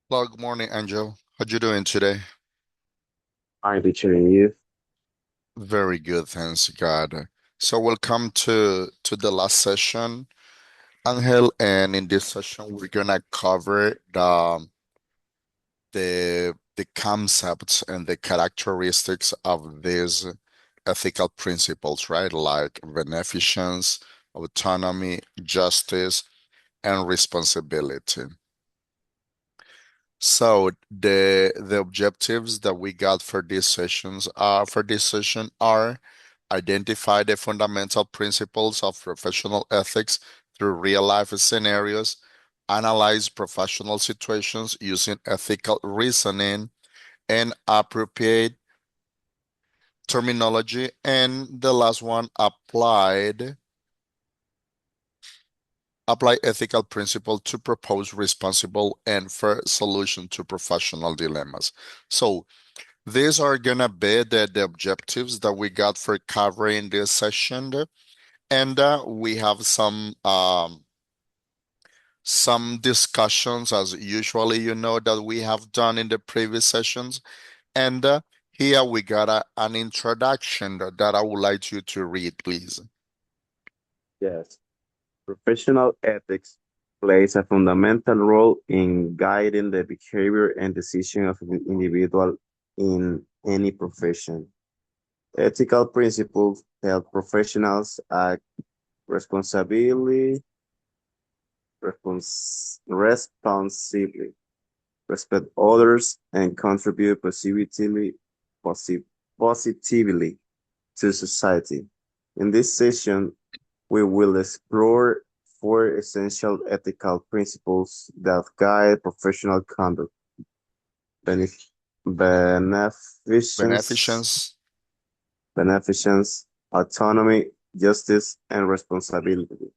Hello, good morning, Angel. How you doing today? Hi, teacher, and you? Very good, thanks God. So welcome to the last session, Angel, and in this session we're gonna cover the concepts and the characteristics of these ethical principles, right? Like beneficence, autonomy, justice, and responsibility. So the objectives that we got for this session are identify the fundamental principles of professional ethics through real life scenarios, analyze professional situations using ethical reasoning and appropriate terminology, and the last one apply ethical principle to propose responsible and fair solution to professional dilemmas. So these are gonna be the objectives that we got for covering this session, and we have some discussions as usually that we have done in the previous sessions, and here we got an introduction that I would like you to read, please. Yes. Professional ethics plays a fundamental role in guiding the behavior and decision of an individual in any profession. Ethical principles help professionals act responsibly, responsibly, respect others, and contribute posi- positively to society. In this session, we will explore four essential ethical principles that guide professional conduct: benef- beneficence, Beneficence. beneficence, autonomy, justice, and responsibility.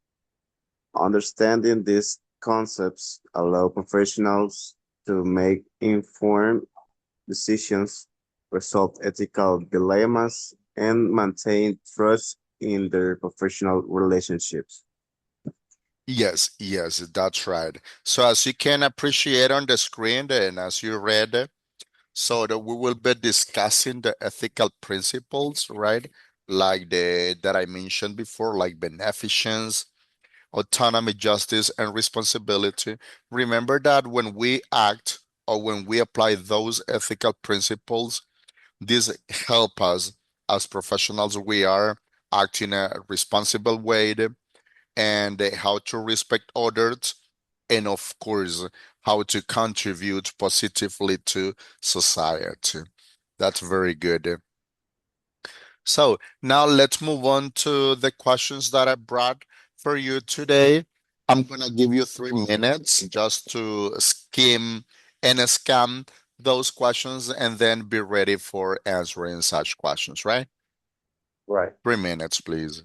Understanding these concepts allow professionals to make informed decisions, resolve ethical dilemmas, and maintain trust in their professional relationships. Yes, yes, that's right. So as you can appreciate on the screen and as you read, so that we will be discussing the ethical principles, right? Like the that I mentioned before, like beneficence, autonomy, justice, and responsibility. Remember that when we act or when we apply those ethical principles, these help us as professionals. We are acting a responsible way and how to respect others, and of course, how to contribute positively to society. That's very good. So now let's move on to the questions that I brought for you today. I'm gonna give you 3 minutes just to skim and scan those questions and then be ready for answering such questions, right? Right. 3 minutes, please.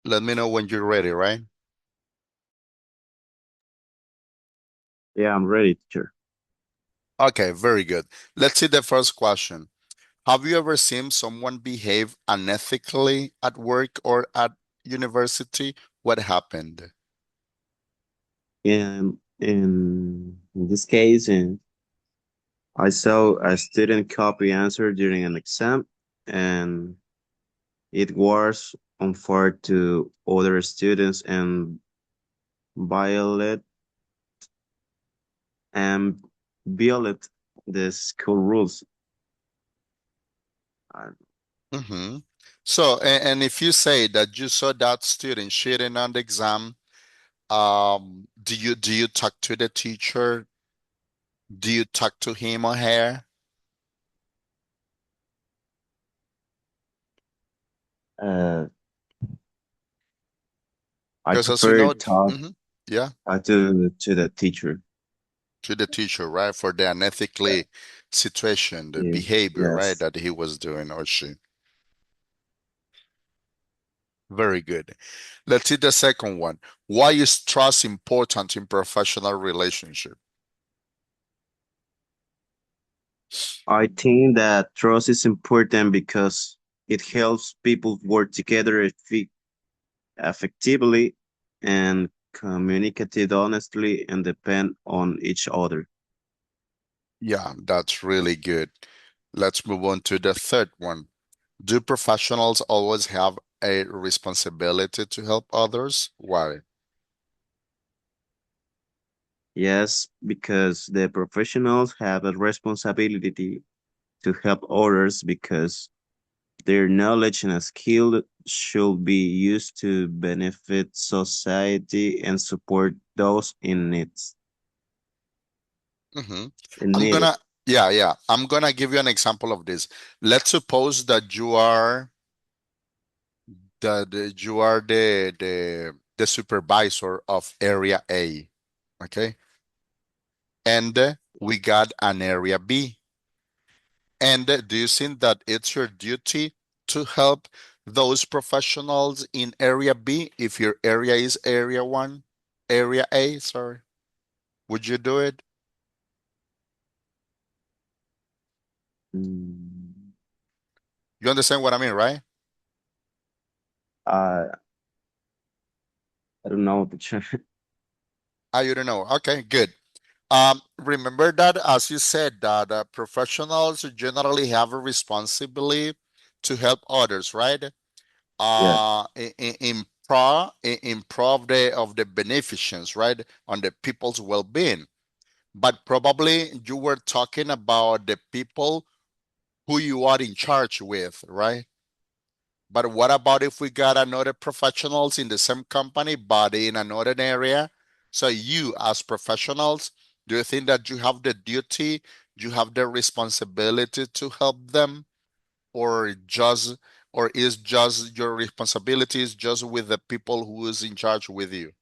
Let me know when you're ready, right? Yeah, I'm ready, teacher. Okay, very good. Let's see the first question. Have you ever seen someone behave unethically at work or at university? What happened? In this case, I saw a student copy answer during an exam, and it was unfair to other students and violate and violate the school rules. Uh, Mm-hmm. So, and if you say that you saw that student cheating on the exam, do you talk to the teacher? Do you talk to him or her? uh, I Because as you prefer know, talk yeah, to the teacher. to the teacher, right? For the unethically situation, the Yeah. behavior, right, Yes. that he was doing or she. Very good. Let's see the second one. Why is trust important in professional relationship? I think that trust is important because it helps people work together effectively and communicate honestly and depend on each other. Yeah, that's really good. Let's move on to the third one. Do professionals always have a responsibility to help others? Why? Yes, because the professionals have a responsibility to help others because their knowledge and skill should be used to benefit society and support those hmm in I'm need. gonna, yeah. I'm gonna give you an example of this. Let's suppose that you are the supervisor of area A, okay? And we got an area B. And do you think that it's your duty to help those professionals in area B if your area is area one, area A, sorry? Would you do it? Mm, You understand what I mean, right? Uh, I don't know, teacher. Ah, you don't know. Okay, good. Remember that, as you said, that professionals generally have a responsibility to help others, right? Yeah. In pro of the beneficence, right, on the people's well-being. But probably you were talking about the people who you are in charge with, right? But what about if we got another professionals in the same company, but in another area? So you as professionals, do you think that you have the duty, you have the responsibility to help them, or just or is just your responsibilities just with the people who is in charge with you?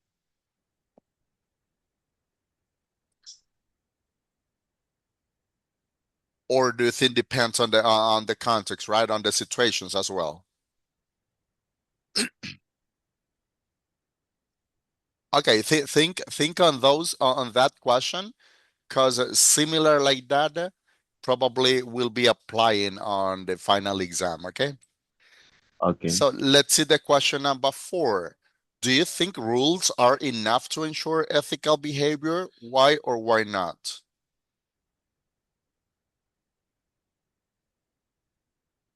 Or do you think depends on the context, right? On the situations as well. Okay, think on those on that question because similar like that probably will be applying on the final exam. Okay, Okay. so let's see the question number four. Do you think rules are enough to ensure ethical behavior? Why or why not?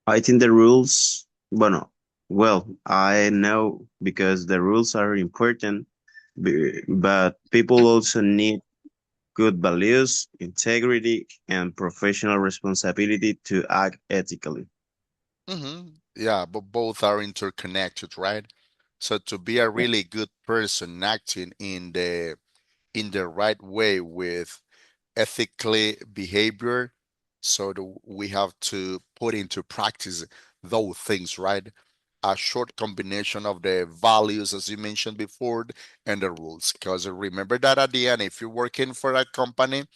I think the rules, I know because the rules are important, but people also need good values, integrity, and professional responsibility to act ethically. Yeah, but both are interconnected, right? So to be a Yeah. really good person acting in the right way with ethically behavior, so we have to put into practice those things, right? A short combination of the values, as you mentioned before, and the rules. Because remember that at the end, if you're working for a company,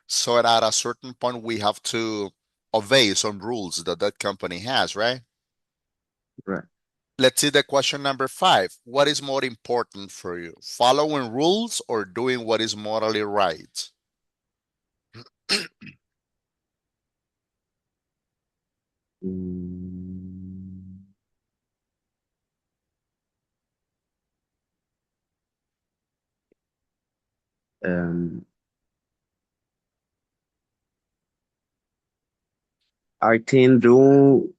so at a certain point, we have to obey some rules that that company has, right? Right. Let's see the question number five. What is more important for you, following rules or doing what is morally right? Mm, um, I think doing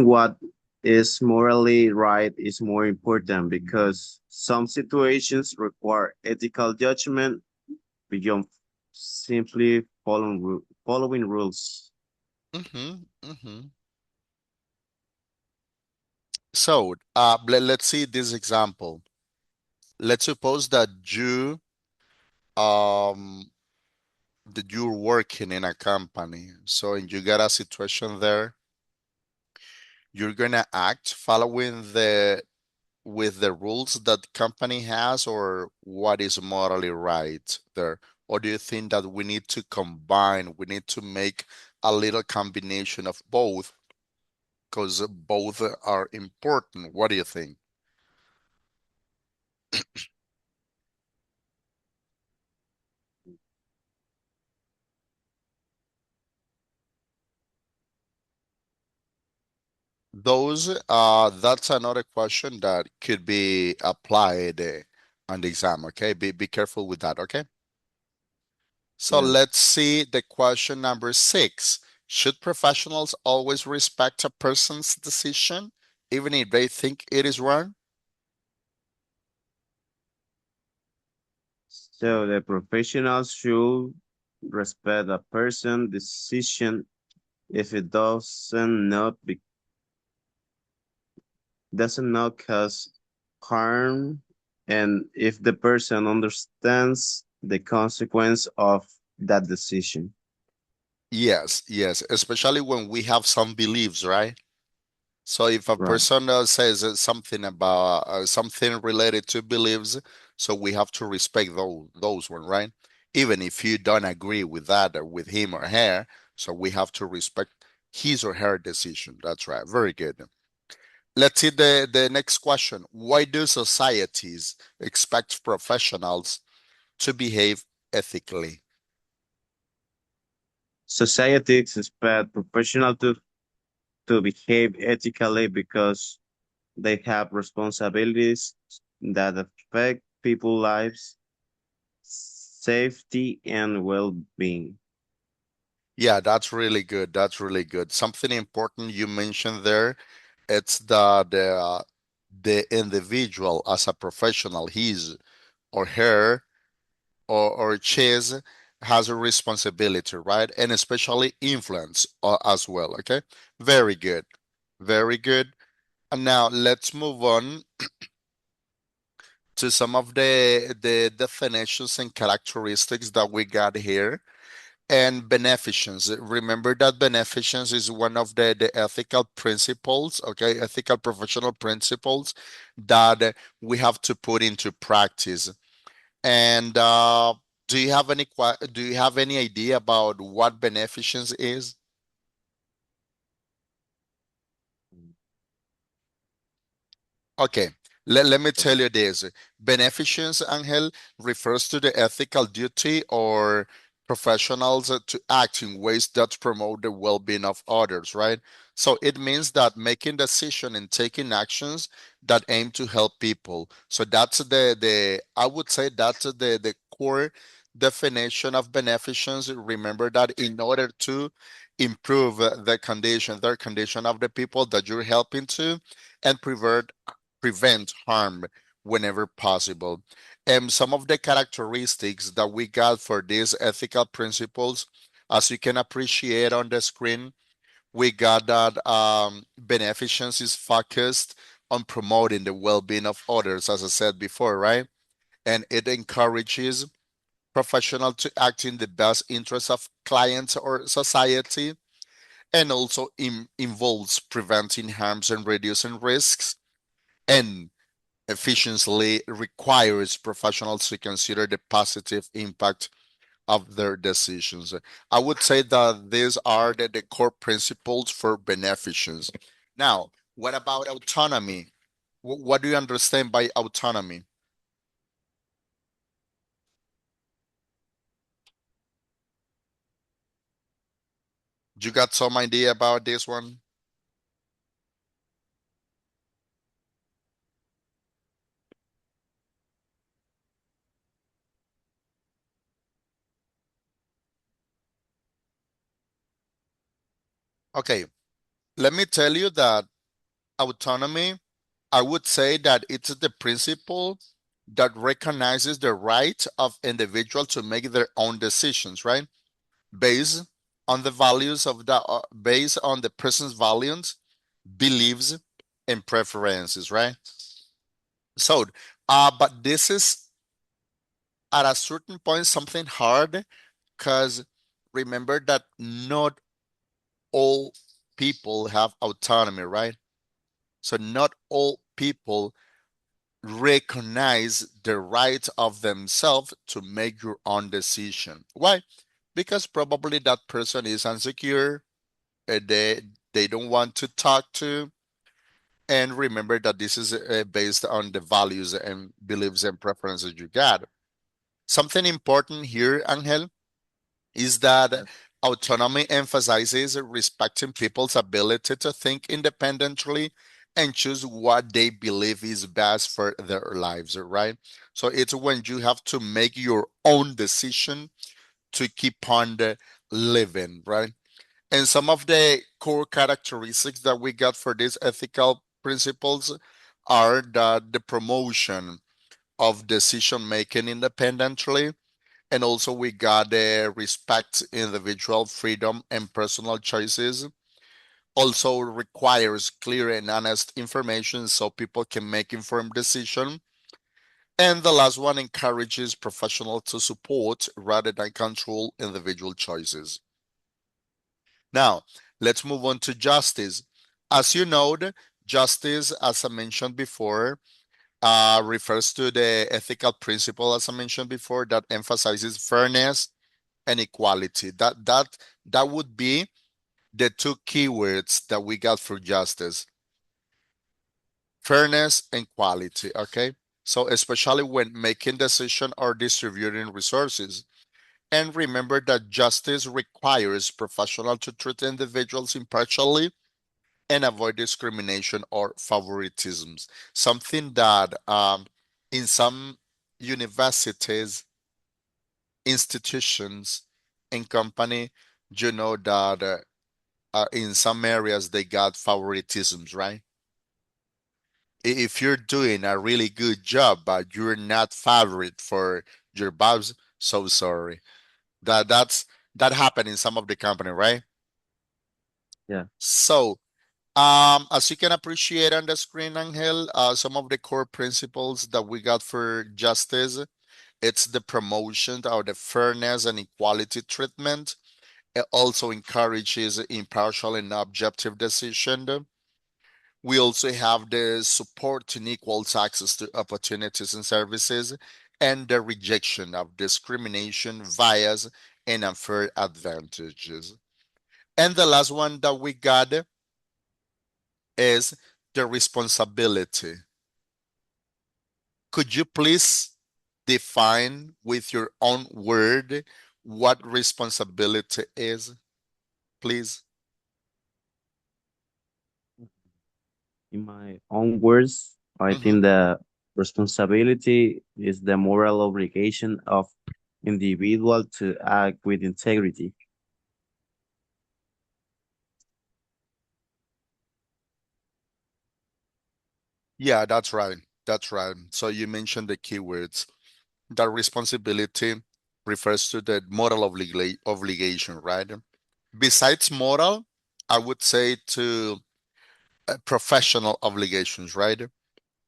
what is morally right is more important because some situations require ethical judgment beyond simply following rules. Mm-hmm, mm-hmm. So, let's see this example. Let's suppose um, that you're working in a company. So, and you got a situation there, you're gonna act following the with the rules that company has, or what is morally right there? Or do you think that we need to combine, we need to make a little combination of both because both are important? What do you think? Those, that's another question that could be applied on the exam, okay? Be careful with that, okay? So Yeah. let's see the question number six. Should professionals always respect a person's decision, even if they think it is wrong? So the professionals should respect a person's decision if it doesn't not cause harm and if the person understands the consequence of that decision. Yes, yes, especially when we have some beliefs, right? So if a Right. person says something about something related to beliefs, so we have to respect those one, right? Even if you don't agree with that or with him or her, so we have to respect his or her decision. That's right. Very good. Let's see the next question. Why do societies expect professionals to behave ethically? Society expect professionals to behave ethically because they have responsibilities that affect people's lives, safety, and well-being. Yeah, that's really good. That's really good. Something important you mentioned there, it's the individual as a professional, his or her or his has a responsibility, right? And especially influence as well. Okay, very good, very good. And now let's move on to some of the definitions and characteristics that we got here. And beneficence. Remember that beneficence is one of the ethical principles, okay, ethical professional principles that we have to put into practice. And do you have any idea about what beneficence is? Okay, let me tell you this. Beneficence, Angel, refers to the ethical duty or professionals to act in ways that promote the well-being of others, right? So it means that making decision and taking actions that aim to help people. So that's the I would say that's the core definition of beneficence. Remember that in order to improve their condition of the people that you're helping to and prevent harm whenever possible. And some of the characteristics that we got for these ethical principles, as you can appreciate on the screen, we got that beneficence is focused on promoting the well-being of others, as I said before, right? And it encourages professionals to act in the best interest of clients or society, and also involves preventing harms and reducing risks, and efficiently requires professionals to consider the positive impact of their decisions. I would say that these are the core principles for beneficence. Now, What about autonomy? What do you understand by autonomy? You got some idea about this one? Okay, let me tell you that autonomy, I would say that it's the principle that recognizes the right of individual to make their own decisions, right? Based on the values of the based on the person's values, beliefs, and preferences, right? So, but this is at a certain point something hard because remember that not all people have autonomy, right? So not all people recognize the right of themselves to make your own decision. Why? Because probably that person is insecure, they don't want to talk to, and remember that this is based on the values and beliefs and preferences you got. Something important here, Angel, is that autonomy emphasizes respecting people's ability to think independently and choose what they believe is best for their lives, right? So it's when you have to make your own decision to keep on living, right? And some of the core characteristics that we got for these ethical principles are that the promotion of decision making independently, and also we got respect individual freedom and personal choices. Also requires clear and honest information so people can make informed decision. And the last one encourages professional to support rather than control individual choices. Now, let's move on to justice. As you know, justice, as I mentioned before, refers to the ethical principle, as I mentioned before, that emphasizes fairness and equality. That would be the two keywords that we got for justice: fairness and quality. Okay, so especially when making decision or distributing resources. And remember that justice requires professionals to treat individuals impartially and avoid discrimination or favoritisms. Something that in some universities, institutions, and company, you know that in some areas they got favoritisms, right? If you're doing a really good job, but you're not favorite for your boss, so sorry. That happened in some of the company, right? Yeah. So, as you can appreciate on the screen, Angel, some of the core principles that we got for justice, it's the promotion of the fairness and equality treatment. It also encourages impartial and objective decision. We also have the support and equal access to opportunities and services, and the rejection of discrimination, bias, and unfair advantages. And the last one that we got is the responsibility. Could you please define with your own word what responsibility is, please? In my own words, I Mhm. think the responsibility is the moral obligation of individual to act with integrity. Yeah, that's right. That's right. So you mentioned the keywords. That responsibility refers to the moral obligation, right? Besides moral, I would say to professional obligations, right?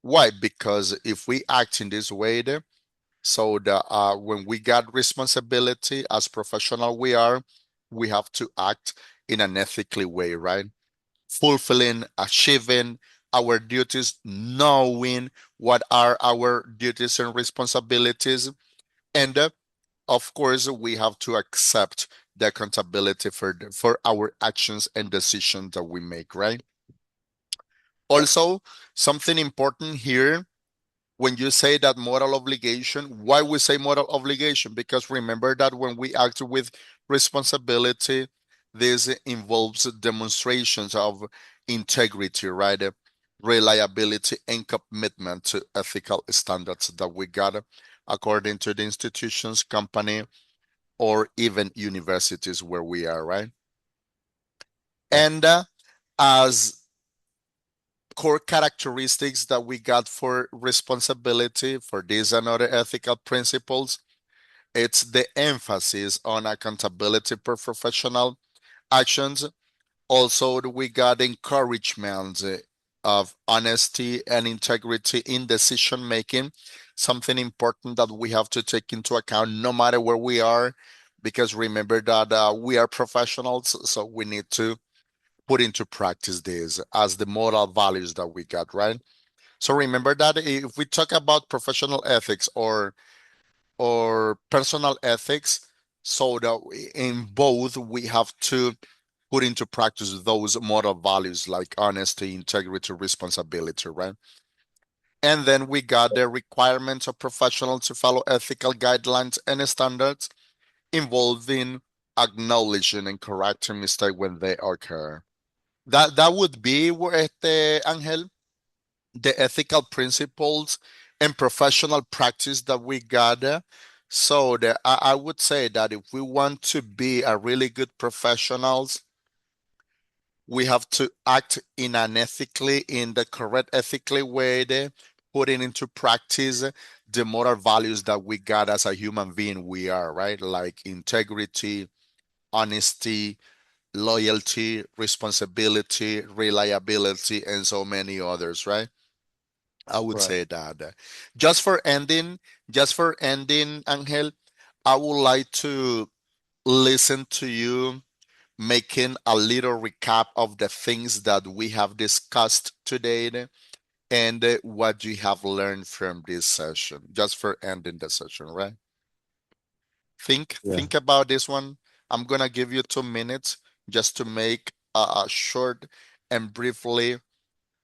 Why? Because if we act in this way, so the when we got responsibility as professional, we have to act in an ethically way, right? Fulfilling, achieving our duties, knowing what are our duties and responsibilities, and of course, we have to accept the accountability for our actions and decisions that we make, right? Also, something important here when you say that moral obligation, why we say moral obligation? Because remember that when we act with responsibility, this involves demonstrations of integrity, right? Reliability and commitment to ethical standards that we got according to the institutions, company, or even universities where we are, right? Yeah. And as core characteristics that we got for responsibility for these and other ethical principles, it's the emphasis on accountability for professional actions. Also, we got encouragement of honesty and integrity in decision making, something important that we have to take into account no matter where we are, because remember that we are professionals, so we need to put into practice this as the moral values that we got, right? So remember that if we talk about professional ethics or personal ethics, so that in both we have to put into practice those moral values like honesty, integrity, responsibility, right? And then we got the requirements of professionals to follow ethical guidelines and standards involving acknowledging and correcting mistakes when they occur. That would be Angel, the ethical principles and professional practice that we gather. So I would say that if we want to be a really good professionals, we have to act in an ethically, in the correct ethically way, putting into practice the moral values that we got as a human being we are, right? Like integrity, honesty, loyalty, responsibility, reliability, and so many others, right? I would Right. say that. Just for ending, just for ending, Angel, I would like to listen to you making a little recap of the things that we have discussed today and what you have learned from this session. Just for ending the session, right? Yeah. Think about this one. I'm gonna give you 2 minutes just to make a short and briefly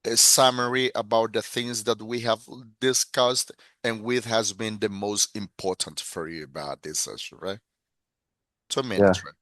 a summary about the things that we have discussed and which has been the most important for you about this session, right? Two Yeah. minutes, right?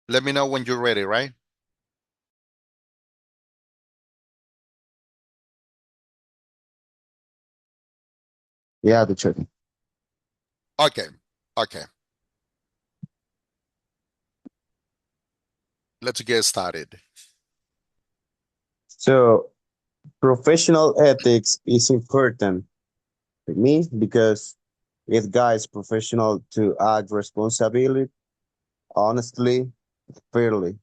Let me know when you're ready, right? Yeah, the truth. Okay, okay. Let's get started. So professional ethics is important to me because it guides professional to act responsibly, honestly, fairly.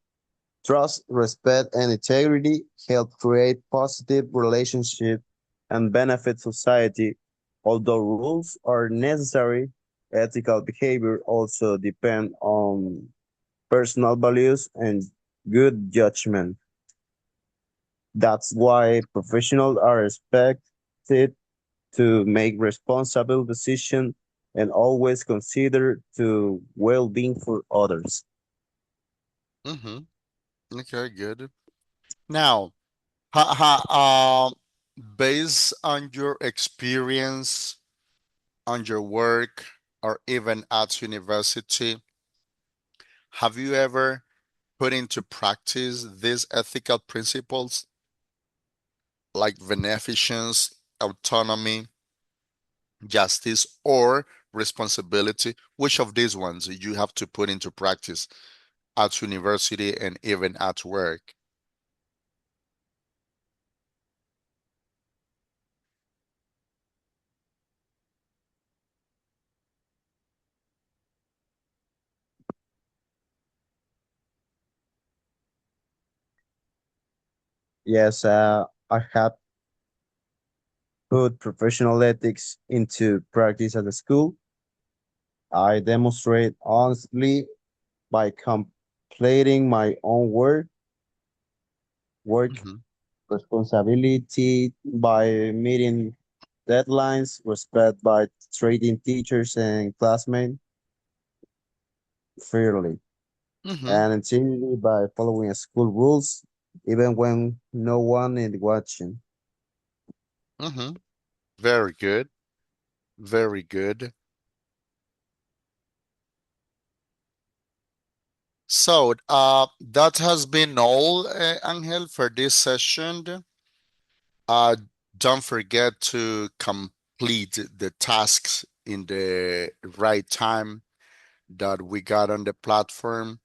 Trust, respect, and integrity help create positive relationships and benefit society. Although rules are necessary, ethical behavior also depend on personal values and good judgment. That's why professionals are expected to make responsible decisions and always consider the well-being for others. Mm-hmm. Okay, good. Now, ha, ha, based on your experience, on your work, or even at university, have you ever put into practice these ethical principles like beneficence, autonomy, justice, or responsibility? Which of these ones you have to put into practice at university and even at work? Yes, I have put professional ethics into practice at the school. I demonstrate honestly by completing my own work Hmm. responsibility by meeting deadlines, respect by treating teachers and classmates fairly, Hmm. and integrity by following school rules, even when no one is watching. Hmm. Very good. Very good. So, that has been all, Angel, for this session. Uh, don't forget to complete the tasks in the right time that we got on the platform,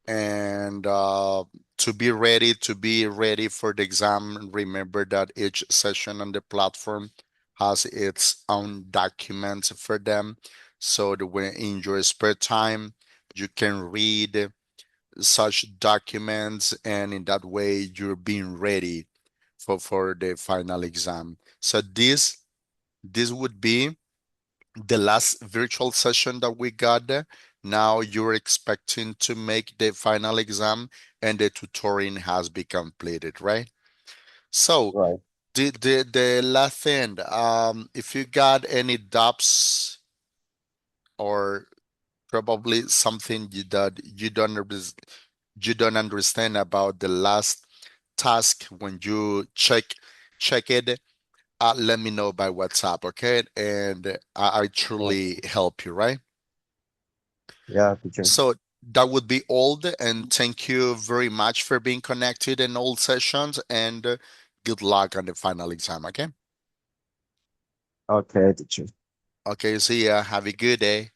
and to be ready for the exam. Remember that each session on the platform has its own documents for them, so that when in your spare time you can read such documents, and in that way you're being ready for the final exam. So this would be the last virtual session that we got. Now you're expecting to make the final exam and the tutoring has been completed, right? So Right. the last thing, if you got any doubts or probably something that you don't understand about the last task when you check it, let me know by WhatsApp, okay? And I Yeah, truly help you, right? yeah, teacher. So that would be all, and thank you very much for being connected in all sessions, and good luck on the final exam, okay? Okay, teacher. Okay, see ya. Have a good day.